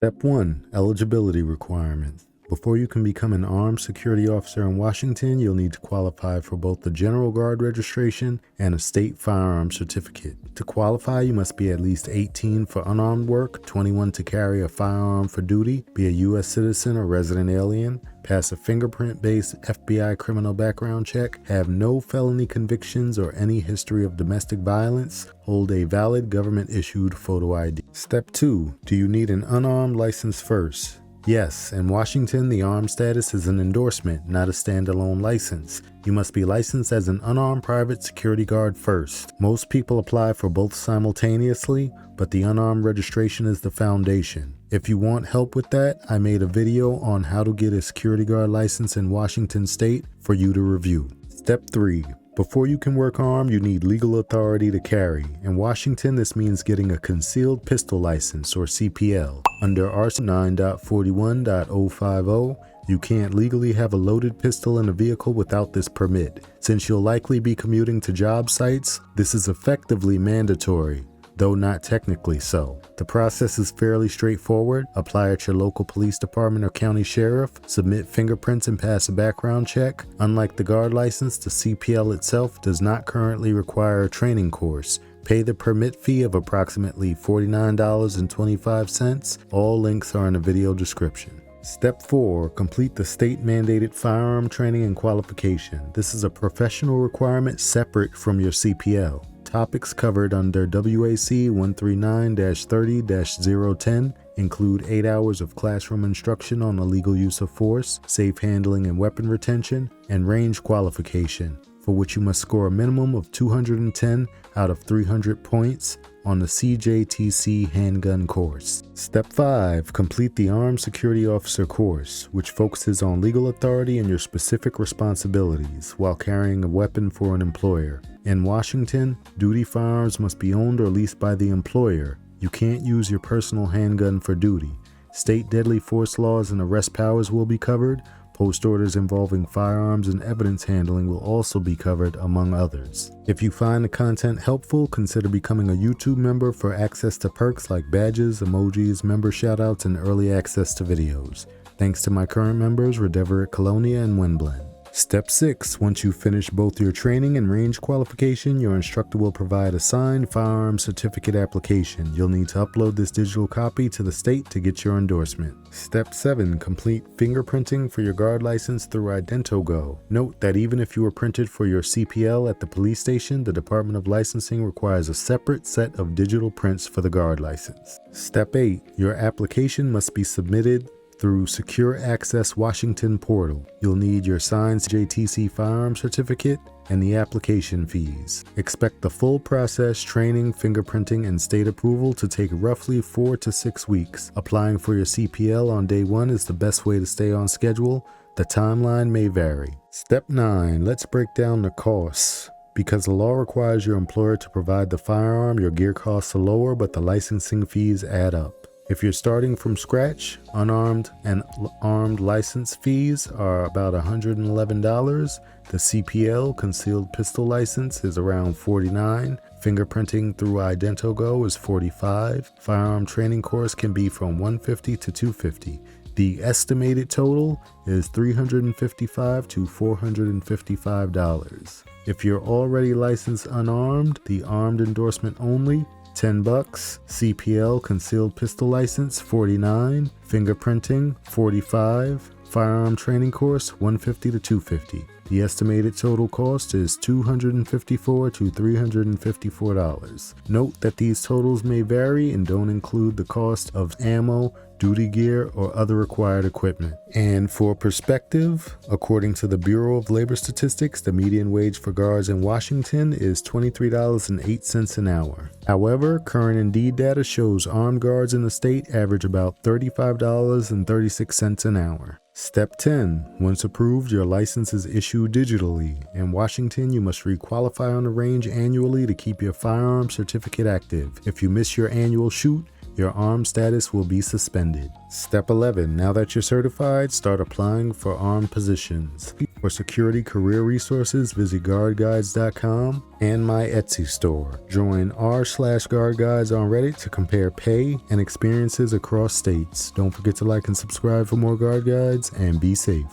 Step 1. Eligibility requirements. Before you can become an armed security officer in Washington, you'll need to qualify for both the General Guard registration and a state firearm certificate. To qualify, you must be at least 18 for unarmed work, 21 to carry a firearm for duty, be a U.S. citizen or resident alien, pass a fingerprint-based FBI criminal background check, have no felony convictions or any history of domestic violence, hold a valid government-issued photo ID. Step 2. Do you need an unarmed license first? Yes, in Washington, the armed status is an endorsement, not a standalone license. You must be licensed as an unarmed private security guard first. Most people apply for both simultaneously, but the unarmed registration is the foundation. If you want help with that, I made a video on how to get a security guard license in Washington state for you to review. Step 3. Before you can work armed, you need legal authority to carry. In Washington, this means getting a concealed pistol license, or CPL. Under RC 9.41.050, you can't legally have a loaded pistol in a vehicle without this permit. Since you'll likely be commuting to job sites, this is effectively mandatory, though not technically so. The process is fairly straightforward. Apply at your local police department or county sheriff, submit fingerprints and pass a background check. Unlike the guard license, the CPL itself does not currently require a training course. Pay the permit fee of approximately $49.25. All links are in the video description. Step 4. Complete the state-mandated firearm training and qualification. This is a professional requirement separate from your CPL. Topics covered under WAC 139-30-010 include 8 hours of classroom instruction on illegal use of force, safe handling and weapon retention, and range qualification, for which you must score a minimum of 210 out of 300 points on the CJTC handgun course. Step 5. Complete the Armed Security Officer course, which focuses on legal authority and your specific responsibilities while carrying a weapon for an employer. In Washington, duty firearms must be owned or leased by the employer. You can't use your personal handgun for duty. State deadly force laws and arrest powers will be covered. Post orders involving firearms and evidence handling will also be covered, among others. If you find the content helpful, consider becoming a YouTube member for access to perks like badges, emojis, member shoutouts, and early access to videos. Thanks to my current members, Redeveritt Colonia and Winblend. Step 6. Once you finish both your training and range qualification, your instructor will provide a signed firearm certificate application. You'll need to upload this digital copy to the state to get your endorsement. Step 7. Complete fingerprinting for your guard license through IdentoGo. Note that even if you were printed for your CPL at the police station, the Department of Licensing requires a separate set of digital prints for the guard license. Step 8. Your application must be submitted through Secure Access Washington portal. You'll need your signed CJTC firearm certificate and the application fees. Expect the full process, training, fingerprinting, and state approval to take roughly 4 to 6 weeks. Applying for your CPL on day 1 is the best way to stay on schedule. The timeline may vary. Step 9. Let's break down the costs. Because the law requires your employer to provide the firearm, your gear costs are lower, but the licensing fees add up. If you're starting from scratch, unarmed and armed license fees are about $111. The CPL, concealed pistol license, is around $49. Fingerprinting through IdentoGo is $45. Firearm training course can be from $150 to $250. The estimated total is $355 to $455. If you're already licensed unarmed, the armed endorsement only, $10, CPL concealed pistol license $49, fingerprinting $45, firearm training course $150 to $250. The estimated total cost is $254 to $354. Note that these totals may vary and don't include the cost of ammo, duty gear, or other required equipment. And for perspective, according to the Bureau of Labor Statistics, the median wage for guards in Washington is $23.08 an hour. However, current Indeed data shows armed guards in the state average about $35.36 an hour. Step 10. Once approved, your license is issued digitally. In Washington, you must requalify on the range annually to keep your firearm certificate active. If you miss your annual shoot, your armed status will be suspended. Step 11. Now that you're certified, start applying for armed positions. For security career resources, visit guardguides.com and my Etsy store. Join r/guardguides on Reddit to compare pay and experiences across states. Don't forget to like and subscribe for more guard guides, and be safe.